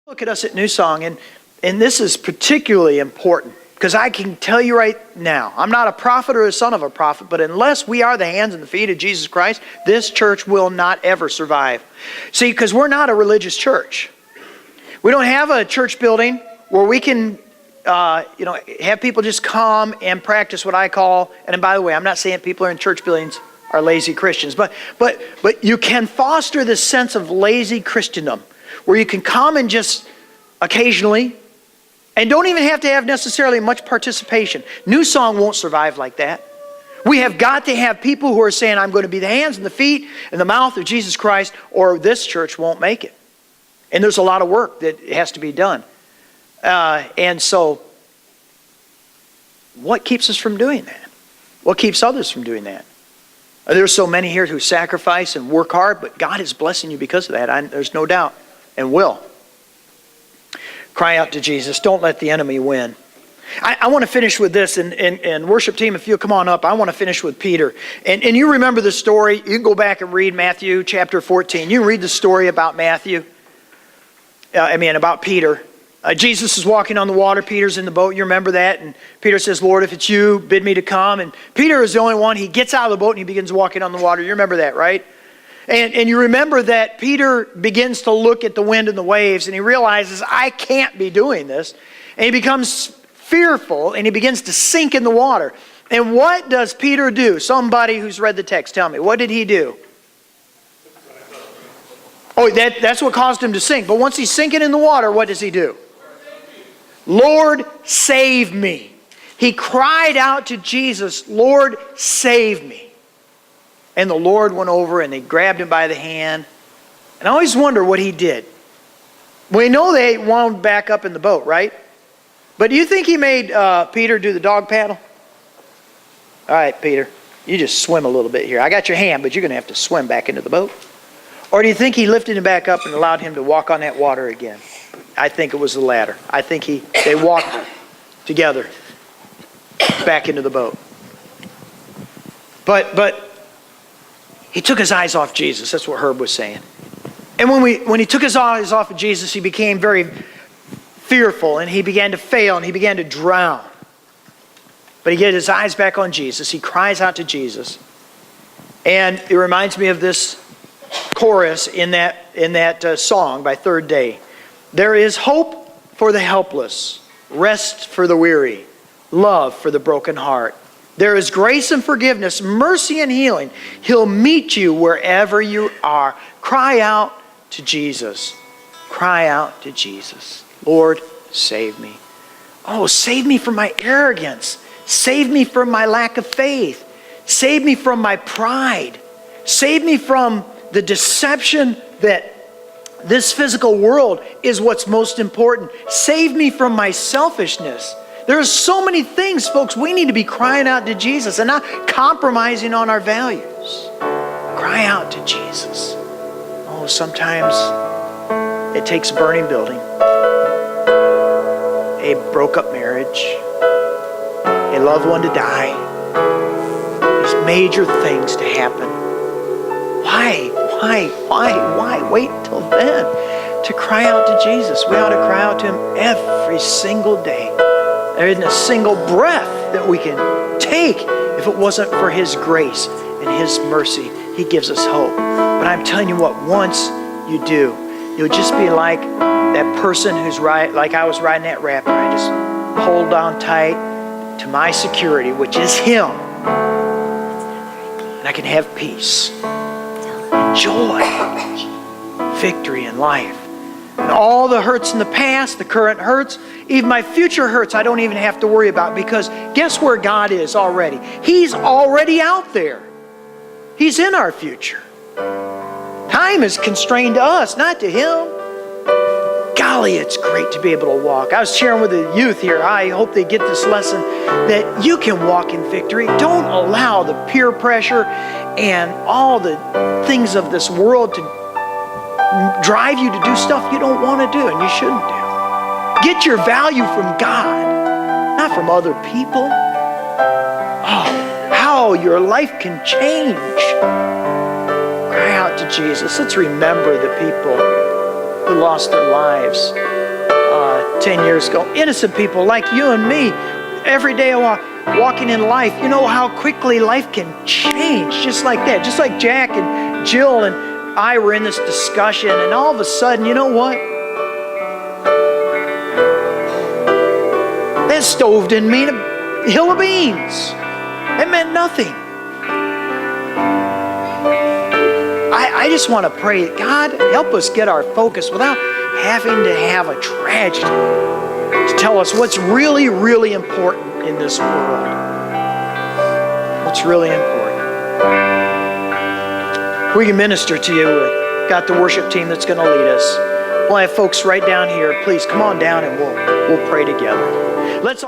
Look at us at New Song, and this is particularly important because I can tell you right now, I'm not a prophet or a son of a prophet, but unless we are the hands and the feet of Jesus Christ, this church will not ever survive. See, because we're not a religious church. We don't have a church building where we can have people just come and practice what I call, and by the way, I'm not saying people are in church buildings are lazy Christians, but you can foster this sense of lazy Christendom where you can come and just occasionally, and don't even have to have necessarily much participation. New Song won't survive like that. We have got to have people who are saying, I'm going to be the hands and the feet and the mouth of Jesus Christ, or this church won't make it. And there's a lot of work that has to be done. And so, what keeps us from doing that? What keeps others from doing that? There's so many here who sacrifice and work hard, but God is blessing you because of that. There's no doubt, and will. Cry out to Jesus. Don't let the enemy win. I want to finish with this, and worship team, if you'll come on up, I want to finish with Peter. And you remember the story. You can go back and read Matthew chapter 14. You can read the story about about Peter. Jesus is walking on the water. Peter's in the boat. You remember that? And Peter says, Lord, if it's you, bid me to come. And Peter is the only one. He gets out of the boat and he begins walking on the water. You remember that, right? And you remember that Peter begins to look at the wind and the waves and he realizes, I can't be doing this. And he becomes fearful and he begins to sink in the water. And what does Peter do? Somebody who's read the text, tell me. What did he do? Oh, that's what caused him to sink. But once he's sinking in the water, what does he do? Lord, save me. He cried out to Jesus, Lord, save me. And the Lord went over and they grabbed him by the hand. And I always wonder what he did. We know they wound back up in the boat, right? But do you think he made Peter do the dog paddle? All right, Peter, you just swim a little bit here. I got your hand, but you're going to have to swim back into the boat. Or do you think he lifted him back up and allowed him to walk on that water again? I think it was the latter. I think they walked together back into the boat. But he took his eyes off Jesus. That's what Herb was saying. And when he took his eyes off of Jesus, he became very fearful and he began to fail and he began to drown. But he gets his eyes back on Jesus. He cries out to Jesus. And it reminds me of this chorus in that song by Third Day. There is hope for the helpless, rest for the weary, love for the broken heart. There is grace and forgiveness, mercy and healing. He'll meet you wherever you are. Cry out to Jesus. Cry out to Jesus. Lord, save me. Oh, save me from my arrogance. Save me from my lack of faith. Save me from my pride. Save me from the deception that this physical world is what's most important. Save me from my selfishness. There are so many things, folks, we need to be crying out to Jesus and not compromising on our values. Cry out to Jesus. Oh, sometimes it takes a burning building, a broke-up marriage, a loved one to die, these major things to happen. Why wait until then to cry out to Jesus? We ought to cry out to Him every single day. There isn't a single breath that we can take if it wasn't for His grace and His mercy. He gives us hope. But I'm telling you what, once you do, you'll just be like that person who's like I was riding that raft, and I just hold on tight to my security, which is Him. And I can have peace, joy, victory in life. And all the hurts in the past, the current hurts, even my future hurts, I don't even have to worry about, because guess where God is already? He's already out there. He's in our future. Time is constrained to us, not to Him. Golly, it's great to be able to walk. I was sharing with the youth here. I hope they get this lesson that you can walk in victory. Don't allow the peer pressure and all the things of this world to drive you to do stuff you don't want to do and you shouldn't do. Get your value from God, not from other people. Oh, how your life can change. Cry out to Jesus. Let's remember the people who lost their lives 10 years ago. Innocent people like you and me, every day walking in life. You know how quickly life can change just like that. Just like Jack and Jill and I were in this discussion, and all of a sudden, you know what? That stove didn't mean a hill of beans. It meant nothing. I just want to pray, God, help us get our focus without having to have a tragedy to tell us what's really, really important in this world. What's really important. We can minister to you. We've got the worship team that's going to lead us. We'll have folks right down here. Please come on down and we'll pray together. Let's all